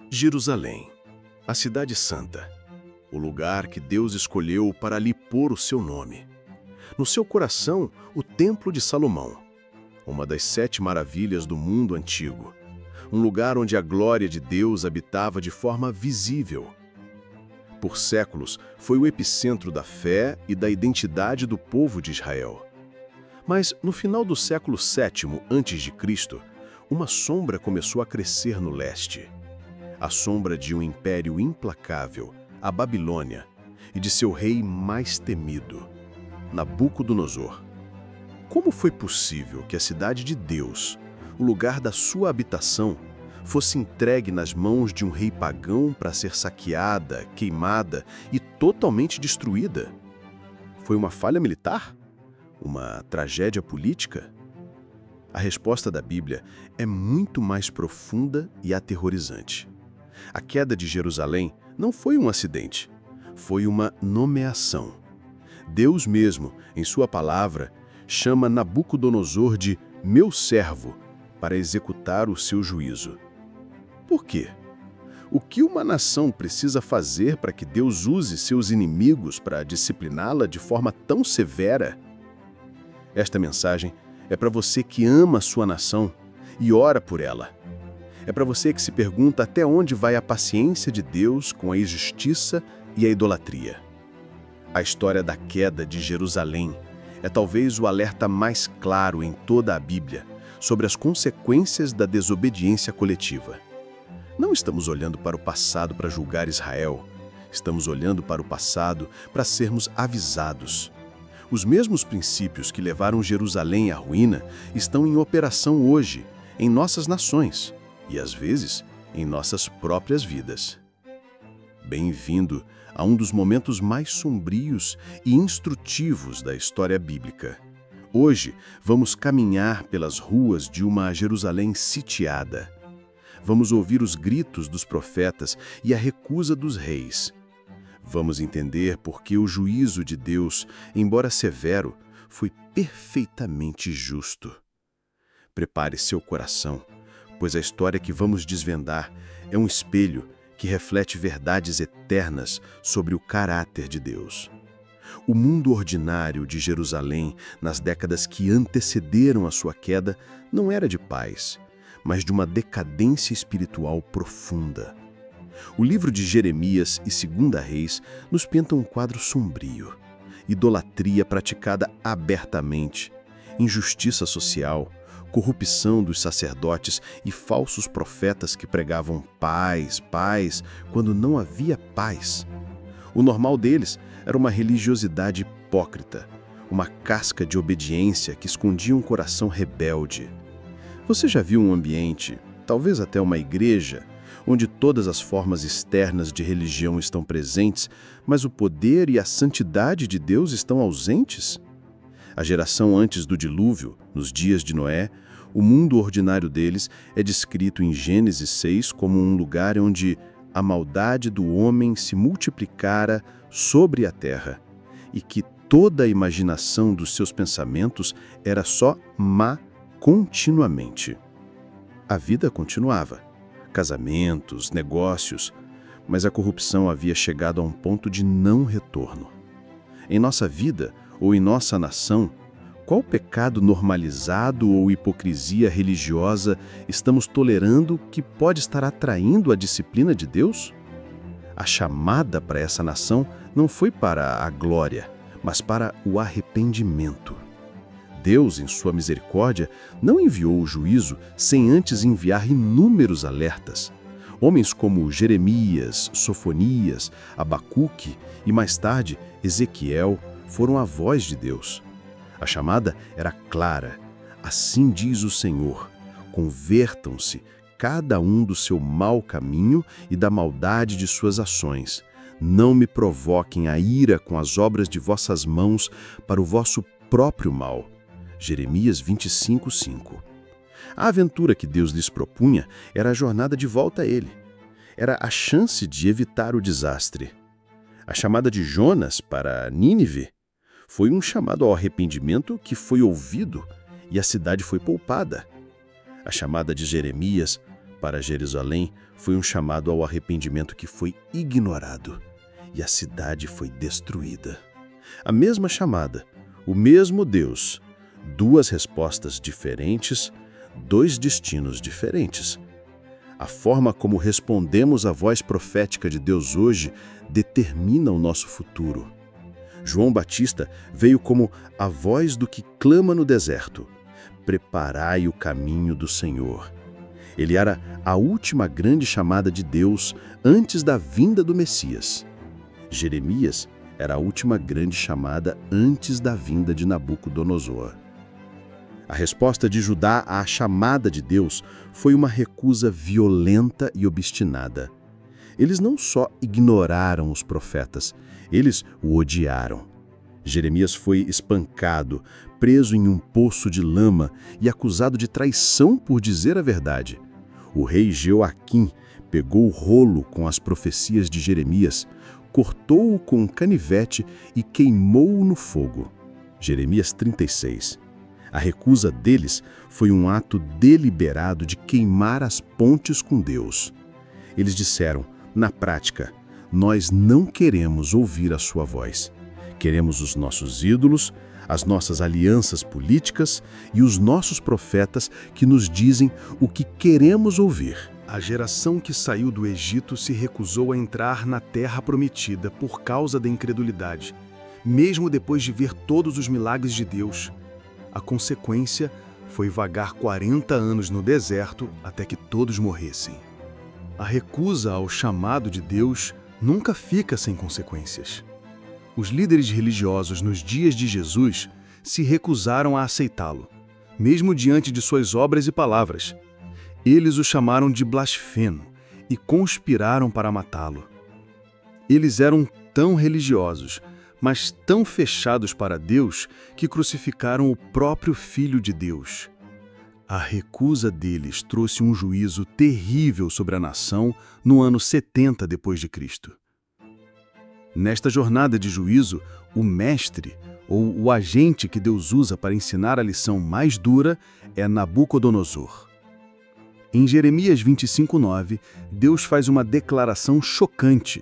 Jerusalém, a cidade santa, o lugar que Deus escolheu para lhe pôr o seu nome. No seu coração, o Templo de Salomão, uma das 7 maravilhas do mundo antigo. Um lugar onde a glória de Deus habitava de forma visível. Por séculos, foi o epicentro da fé e da identidade do povo de Israel. Mas, no final do século VII a.C., uma sombra começou a crescer no leste. A sombra de um império implacável, a Babilônia, e de seu rei mais temido, Nabucodonosor. Como foi possível que a cidade de Deus, o lugar da sua habitação, fosse entregue nas mãos de um rei pagão para ser saqueada, queimada e totalmente destruída? Foi uma falha militar? Uma tragédia política? A resposta da Bíblia é muito mais profunda e aterrorizante. A queda de Jerusalém não foi um acidente, foi uma nomeação. Deus mesmo, em sua palavra, chama Nabucodonosor de meu servo para executar o seu juízo. Por quê? O que uma nação precisa fazer para que Deus use seus inimigos para discipliná-la de forma tão severa? Esta mensagem é para você que ama a sua nação e ora por ela. É para você que se pergunta até onde vai a paciência de Deus com a injustiça e a idolatria. A história da queda de Jerusalém é talvez o alerta mais claro em toda a Bíblia sobre as consequências da desobediência coletiva. Não estamos olhando para o passado para julgar Israel. Estamos olhando para o passado para sermos avisados. Os mesmos princípios que levaram Jerusalém à ruína estão em operação hoje, em nossas nações e, às vezes, em nossas próprias vidas. Bem-vindo a um dos momentos mais sombrios e instrutivos da história bíblica. Hoje, vamos caminhar pelas ruas de uma Jerusalém sitiada. Vamos ouvir os gritos dos profetas e a recusa dos reis. Vamos entender por que o juízo de Deus, embora severo, foi perfeitamente justo. Prepare seu coração, pois a história que vamos desvendar é um espelho que reflete verdades eternas sobre o caráter de Deus. O mundo ordinário de Jerusalém, nas décadas que antecederam a sua queda, não era de paz, mas de uma decadência espiritual profunda. O livro de Jeremias e 2 Reis nos pinta um quadro sombrio. Idolatria praticada abertamente, injustiça social, corrupção dos sacerdotes e falsos profetas que pregavam paz, paz, quando não havia paz. O normal deles era uma religiosidade hipócrita, uma casca de obediência que escondia um coração rebelde. Você já viu um ambiente, talvez até uma igreja, onde todas as formas externas de religião estão presentes, mas o poder e a santidade de Deus estão ausentes? A geração antes do dilúvio, nos dias de Noé, o mundo ordinário deles é descrito em Gênesis 6 como um lugar onde a maldade do homem se multiplicara sobre a terra e que toda a imaginação dos seus pensamentos era só má continuamente. A vida continuava, casamentos, negócios, mas a corrupção havia chegado a um ponto de não retorno. Em nossa vida ou em nossa nação, qual pecado normalizado ou hipocrisia religiosa estamos tolerando que pode estar atraindo a disciplina de Deus? A chamada para essa nação não foi para a glória, mas para o arrependimento. Deus, em sua misericórdia, não enviou o juízo sem antes enviar inúmeros alertas. Homens como Jeremias, Sofonias, Abacuque e, mais tarde, Ezequiel foram a voz de Deus. A chamada era clara. Assim diz o Senhor: convertam-se, cada um do seu mau caminho e da maldade de suas ações. Não me provoquem a ira com as obras de vossas mãos para o vosso próprio mal. Jeremias 25:5. A aventura que Deus lhes propunha era a jornada de volta a Ele. Era a chance de evitar o desastre. A chamada de Jonas para Nínive foi um chamado ao arrependimento que foi ouvido e a cidade foi poupada. A chamada de Jeremias Para Jerusalém, foi um chamado ao arrependimento que foi ignorado, e a cidade foi destruída. A mesma chamada, o mesmo Deus, duas respostas diferentes, dois destinos diferentes. A forma como respondemos à voz profética de Deus hoje determina o nosso futuro. João Batista veio como a voz do que clama no deserto: preparai o caminho do Senhor. Ele era a última grande chamada de Deus antes da vinda do Messias. Jeremias era a última grande chamada antes da vinda de Nabucodonosor. A resposta de Judá à chamada de Deus foi uma recusa violenta e obstinada. Eles não só ignoraram os profetas, eles o odiaram. Jeremias foi espancado, preso em um poço de lama e acusado de traição por dizer a verdade. O rei Jeoaquim pegou o rolo com as profecias de Jeremias, cortou-o com um canivete e queimou-o no fogo. Jeremias 36. A recusa deles foi um ato deliberado de queimar as pontes com Deus. Eles disseram, na prática, nós não queremos ouvir a sua voz. Queremos os nossos ídolos, as nossas alianças políticas e os nossos profetas que nos dizem o que queremos ouvir. A geração que saiu do Egito se recusou a entrar na terra prometida por causa da incredulidade, mesmo depois de ver todos os milagres de Deus. A consequência foi vagar 40 anos no deserto até que todos morressem. A recusa ao chamado de Deus nunca fica sem consequências. Os líderes religiosos nos dias de Jesus se recusaram a aceitá-lo, mesmo diante de suas obras e palavras. Eles o chamaram de blasfemo e conspiraram para matá-lo. Eles eram tão religiosos, mas tão fechados para Deus, que crucificaram o próprio Filho de Deus. A recusa deles trouxe um juízo terrível sobre a nação no ano 70 depois de Cristo. Nesta jornada de juízo, o mestre, ou o agente que Deus usa para ensinar a lição mais dura, é Nabucodonosor. Em Jeremias 25:9, Deus faz uma declaração chocante.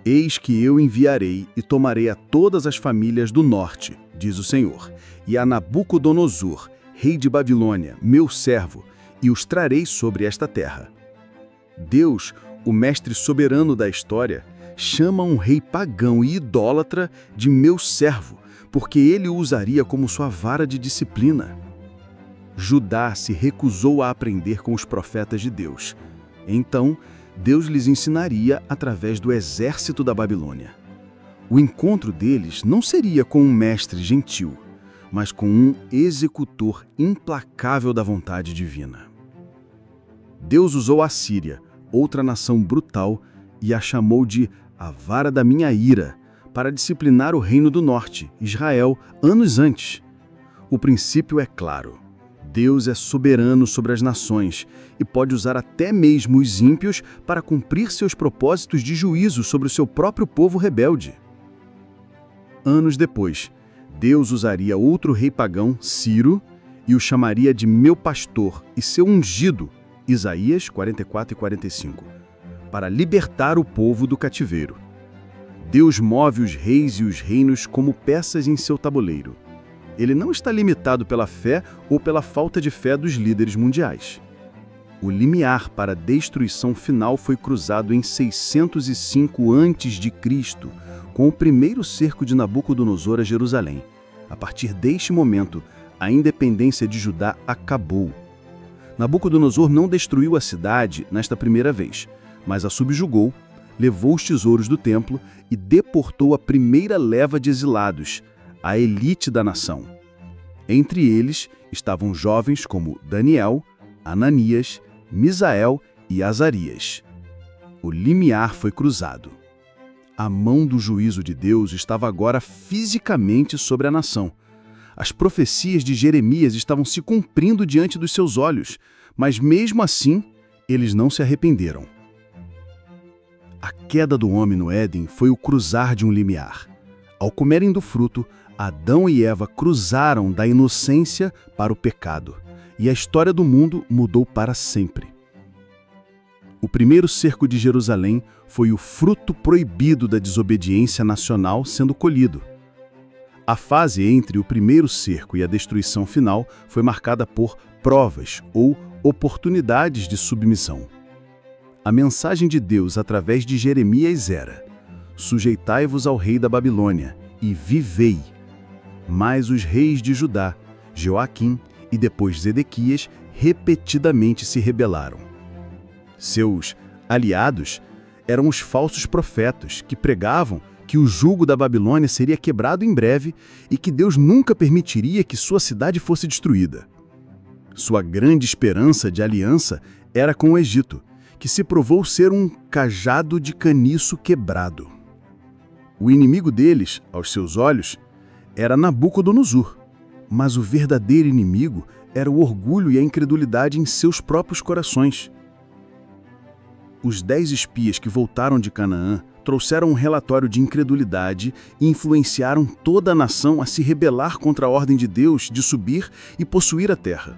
Eis que eu enviarei e tomarei a todas as famílias do norte, diz o Senhor, e a Nabucodonosor, rei de Babilônia, meu servo, e os trarei sobre esta terra. Deus, o mestre soberano da história, chama um rei pagão e idólatra de meu servo, porque ele o usaria como sua vara de disciplina. Judá se recusou a aprender com os profetas de Deus. Então, Deus lhes ensinaria através do exército da Babilônia. O encontro deles não seria com um mestre gentil, mas com um executor implacável da vontade divina. Deus usou a Síria, outra nação brutal, e a chamou de a vara da minha ira, para disciplinar o reino do norte, Israel, anos antes. O princípio é claro. Deus é soberano sobre as nações e pode usar até mesmo os ímpios para cumprir seus propósitos de juízo sobre o seu próprio povo rebelde. Anos depois, Deus usaria outro rei pagão, Ciro, e o chamaria de meu pastor e seu ungido, Isaías 44 e 45, para libertar o povo do cativeiro. Deus move os reis e os reinos como peças em seu tabuleiro. Ele não está limitado pela fé ou pela falta de fé dos líderes mundiais. O limiar para a destruição final foi cruzado em 605 a.C., com o primeiro cerco de Nabucodonosor a Jerusalém. A partir deste momento, a independência de Judá acabou. Nabucodonosor não destruiu a cidade nesta primeira vez, mas a subjugou, levou os tesouros do templo e deportou a primeira leva de exilados, a elite da nação. Entre eles estavam jovens como Daniel, Ananias, Misael e Azarias. O limiar foi cruzado. A mão do juízo de Deus estava agora fisicamente sobre a nação. As profecias de Jeremias estavam se cumprindo diante dos seus olhos, mas mesmo assim, eles não se arrependeram. A queda do homem no Éden foi o cruzar de um limiar. Ao comerem do fruto, Adão e Eva cruzaram da inocência para o pecado, e a história do mundo mudou para sempre. O primeiro cerco de Jerusalém foi o fruto proibido da desobediência nacional sendo colhido. A fase entre o primeiro cerco e a destruição final foi marcada por provas ou oportunidades de submissão. A mensagem de Deus através de Jeremias era: sujeitai-vos ao rei da Babilônia e vivei. Mas os reis de Judá, Joaquim e depois Zedequias, repetidamente se rebelaram. Seus aliados eram os falsos profetas que pregavam que o jugo da Babilônia seria quebrado em breve e que Deus nunca permitiria que sua cidade fosse destruída. Sua grande esperança de aliança era com o Egito, que se provou ser um cajado de caniço quebrado. O inimigo deles, aos seus olhos, era Nabucodonosor, mas o verdadeiro inimigo era o orgulho e a incredulidade em seus próprios corações. Os 10 espias que voltaram de Canaã trouxeram um relatório de incredulidade e influenciaram toda a nação a se rebelar contra a ordem de Deus de subir e possuir a terra.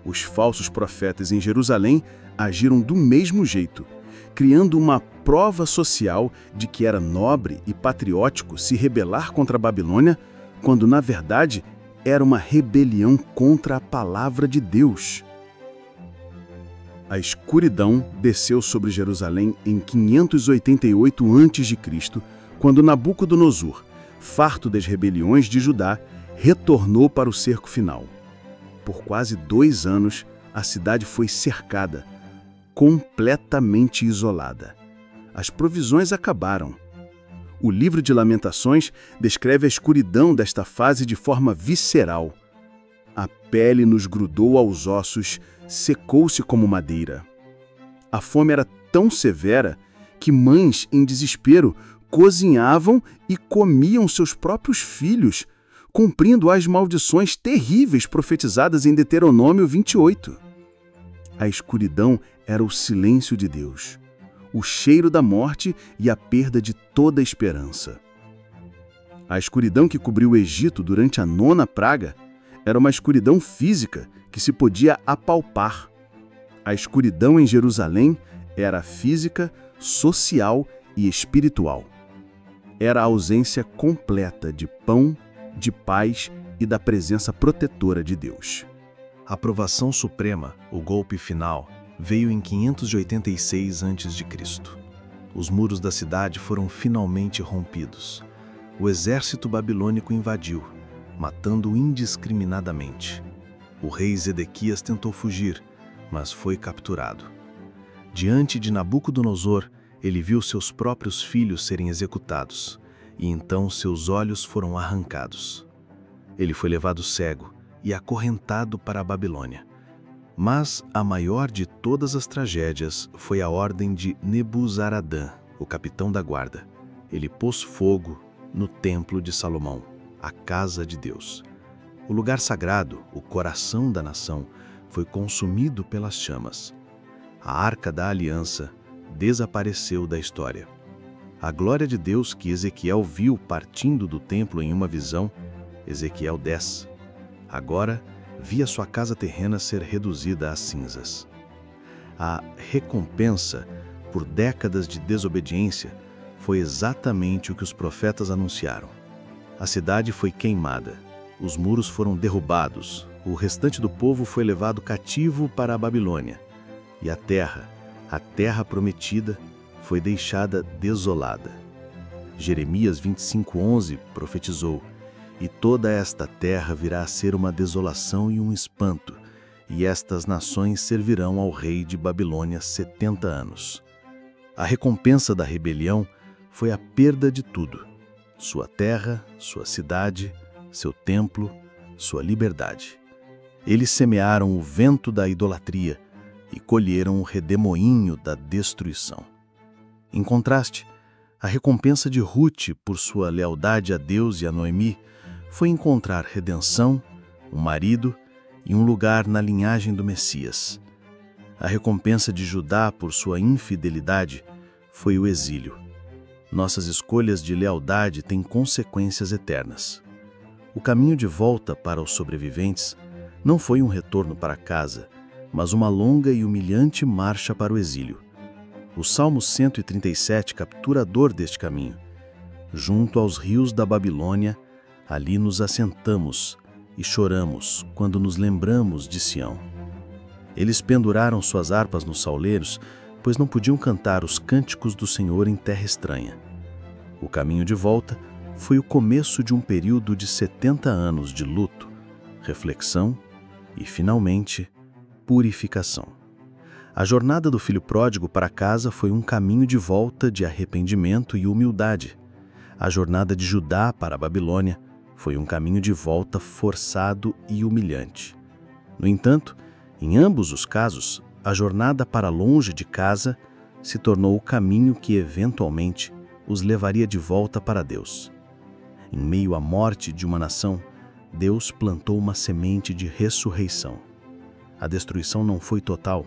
Os falsos profetas em Jerusalém agiram do mesmo jeito, criando uma prova social de que era nobre e patriótico se rebelar contra a Babilônia, quando, na verdade, era uma rebelião contra a palavra de Deus. A escuridão desceu sobre Jerusalém em 588 a.C., quando Nabucodonosor, farto das rebeliões de Judá, retornou para o cerco final. Por quase 2 anos, a cidade foi cercada, completamente isolada. As provisões acabaram. O livro de Lamentações descreve a escuridão desta fase de forma visceral. A pele nos grudou aos ossos, secou-se como madeira. A fome era tão severa que mães, em desespero, cozinhavam e comiam seus próprios filhos, cumprindo as maldições terríveis profetizadas em Deuteronômio 28. A escuridão era o silêncio de Deus, o cheiro da morte e a perda de toda a esperança. A escuridão que cobriu o Egito durante a 9ª praga era uma escuridão física que se podia apalpar. A escuridão em Jerusalém era física, social e espiritual. Era a ausência completa de pão, de paz e da presença protetora de Deus. A provação suprema, o golpe final, veio em 586 a.C. Os muros da cidade foram finalmente rompidos. O exército babilônico invadiu, matando indiscriminadamente. O rei Zedequias tentou fugir, mas foi capturado. Diante de Nabucodonosor, ele viu seus próprios filhos serem executados, e então seus olhos foram arrancados. Ele foi levado cego e acorrentado para a Babilônia. Mas a maior de todas as tragédias foi a ordem de Nebuzaradã, o capitão da guarda. Ele pôs fogo no templo de Salomão, a casa de Deus. O lugar sagrado, o coração da nação, foi consumido pelas chamas. A Arca da Aliança desapareceu da história. A glória de Deus que Ezequiel viu partindo do templo em uma visão, Ezequiel 10, agora via sua casa terrena ser reduzida a cinzas. A recompensa por décadas de desobediência foi exatamente o que os profetas anunciaram. A cidade foi queimada, os muros foram derrubados, o restante do povo foi levado cativo para a Babilônia, e a terra prometida, foi deixada desolada. Jeremias 25:11 profetizou: "E toda esta terra virá a ser uma desolação e um espanto, e estas nações servirão ao rei de Babilônia 70 anos." A recompensa da rebelião foi a perda de tudo: sua terra, sua cidade, seu templo, sua liberdade. Eles semearam o vento da idolatria e colheram o redemoinho da destruição. Em contraste, a recompensa de Ruth por sua lealdade a Deus e a Noemi foi encontrar redenção, um marido e um lugar na linhagem do Messias. A recompensa de Judá por sua infidelidade foi o exílio. Nossas escolhas de lealdade têm consequências eternas. O caminho de volta para os sobreviventes não foi um retorno para casa, mas uma longa e humilhante marcha para o exílio. O Salmo 137 captura a dor deste caminho. Junto aos rios da Babilônia, ali nos assentamos e choramos quando nos lembramos de Sião. Eles penduraram suas harpas nos sauleiros, pois não podiam cantar os cânticos do Senhor em terra estranha. O caminho de volta foi o começo de um período de 70 anos de luto, reflexão e, finalmente, purificação. A jornada do filho pródigo para casa foi um caminho de volta de arrependimento e humildade. A jornada de Judá para a Babilônia foi um caminho de volta forçado e humilhante. No entanto, em ambos os casos, a jornada para longe de casa se tornou o caminho que eventualmente os levaria de volta para Deus. Em meio à morte de uma nação, Deus plantou uma semente de ressurreição. A destruição não foi total.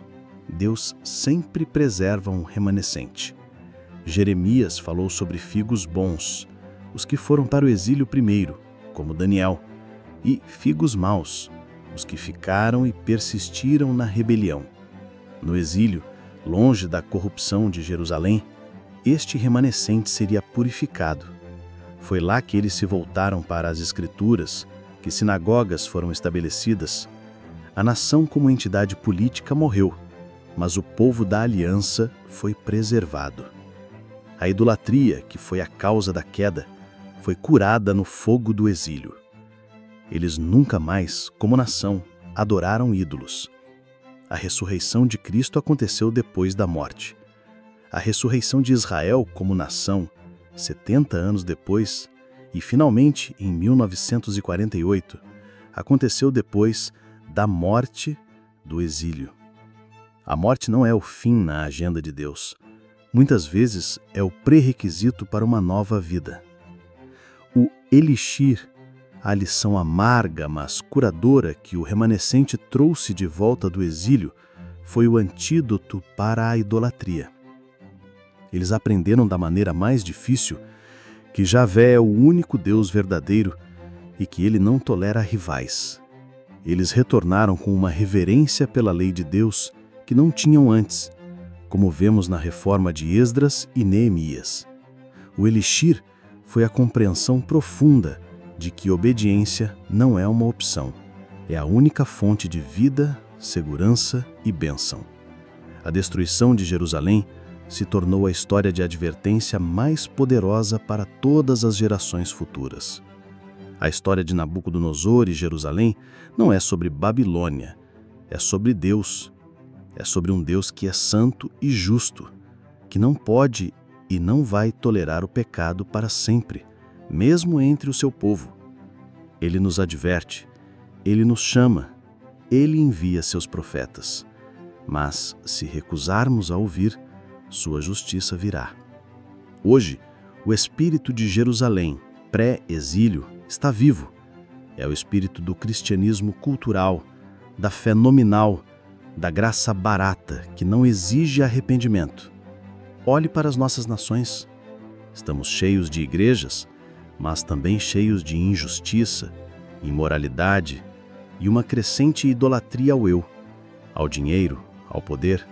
Deus sempre preserva um remanescente. Jeremias falou sobre figos bons, os que foram para o exílio primeiro, como Daniel, e figos maus, os que ficaram e persistiram na rebelião. No exílio, longe da corrupção de Jerusalém, este remanescente seria purificado. Foi lá que eles se voltaram para as Escrituras, que sinagogas foram estabelecidas. A nação como entidade política morreu, mas o povo da aliança foi preservado. A idolatria, que foi a causa da queda, foi curada no fogo do exílio. Eles nunca mais, como nação, adoraram ídolos. A ressurreição de Cristo aconteceu depois da morte. A ressurreição de Israel como nação, 70 anos depois, e finalmente em 1948, aconteceu depois da morte do exílio. A morte não é o fim na agenda de Deus. Muitas vezes é o pré-requisito para uma nova vida. O elixir, a lição amarga, mas curadora que o remanescente trouxe de volta do exílio, foi o antídoto para a idolatria. Eles aprenderam da maneira mais difícil que Javé é o único Deus verdadeiro e que ele não tolera rivais. Eles retornaram com uma reverência pela lei de Deus que não tinham antes, como vemos na reforma de Esdras e Neemias. O elixir foi a compreensão profunda de que obediência não é uma opção, é a única fonte de vida, segurança e bênção. A destruição de Jerusalém se tornou a história de advertência mais poderosa para todas as gerações futuras. A história de Nabucodonosor e Jerusalém não é sobre Babilônia, é sobre Deus. É sobre um Deus que é santo e justo, que não pode e não vai tolerar o pecado para sempre, mesmo entre o seu povo. Ele nos adverte, ele nos chama, ele envia seus profetas. Mas, se recusarmos a ouvir, sua justiça virá. Hoje, o espírito de Jerusalém, pré-exílio, está vivo. É o espírito do cristianismo cultural, da fé nominal, da graça barata, que não exige arrependimento. Olhe para as nossas nações. Estamos cheios de igrejas, mas também cheios de injustiça, imoralidade e uma crescente idolatria ao eu, ao dinheiro, ao poder.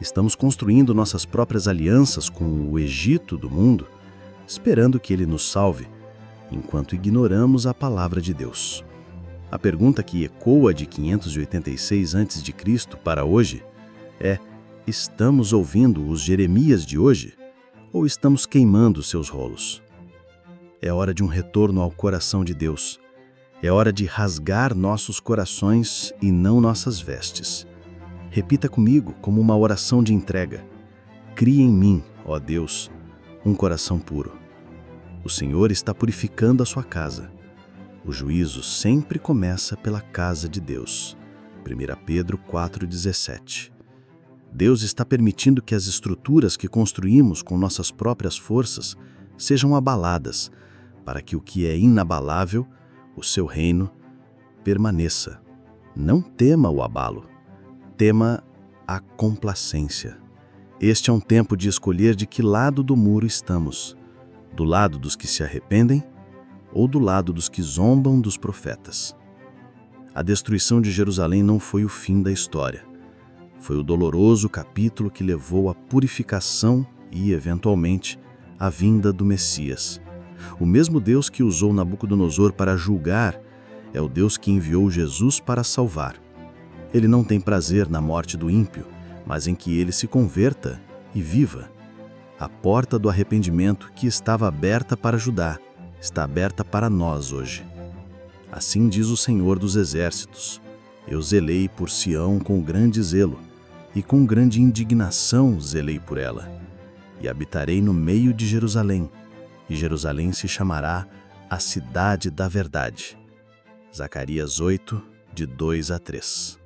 Estamos construindo nossas próprias alianças com o Egito do mundo, esperando que ele nos salve, enquanto ignoramos a palavra de Deus. A pergunta que ecoa de 586 a.C. para hoje é: estamos ouvindo os Jeremias de hoje ou estamos queimando seus rolos? É hora de um retorno ao coração de Deus. É hora de rasgar nossos corações e não nossas vestes. Repita comigo como uma oração de entrega: cria em mim, ó Deus, um coração puro. O Senhor está purificando a sua casa. O juízo sempre começa pela casa de Deus. 1 Pedro 4,17. Deus está permitindo que as estruturas que construímos com nossas próprias forças sejam abaladas, para que o que é inabalável, o seu reino, permaneça. Não tema o abalo, tema a complacência. Este é um tempo de escolher de que lado do muro estamos: do lado dos que se arrependem ou do lado dos que zombam dos profetas. A destruição de Jerusalém não foi o fim da história. Foi o doloroso capítulo que levou à purificação e, eventualmente, à vinda do Messias. O mesmo Deus que usou Nabucodonosor para julgar é o Deus que enviou Jesus para salvar. Ele não tem prazer na morte do ímpio, mas em que ele se converta e viva. A porta do arrependimento que estava aberta para Judá está aberta para nós hoje. Assim diz o Senhor dos Exércitos: eu zelei por Sião com grande zelo, e com grande indignação zelei por ela. E habitarei no meio de Jerusalém, e Jerusalém se chamará a Cidade da Verdade. Zacarias 8, de 2 a 3.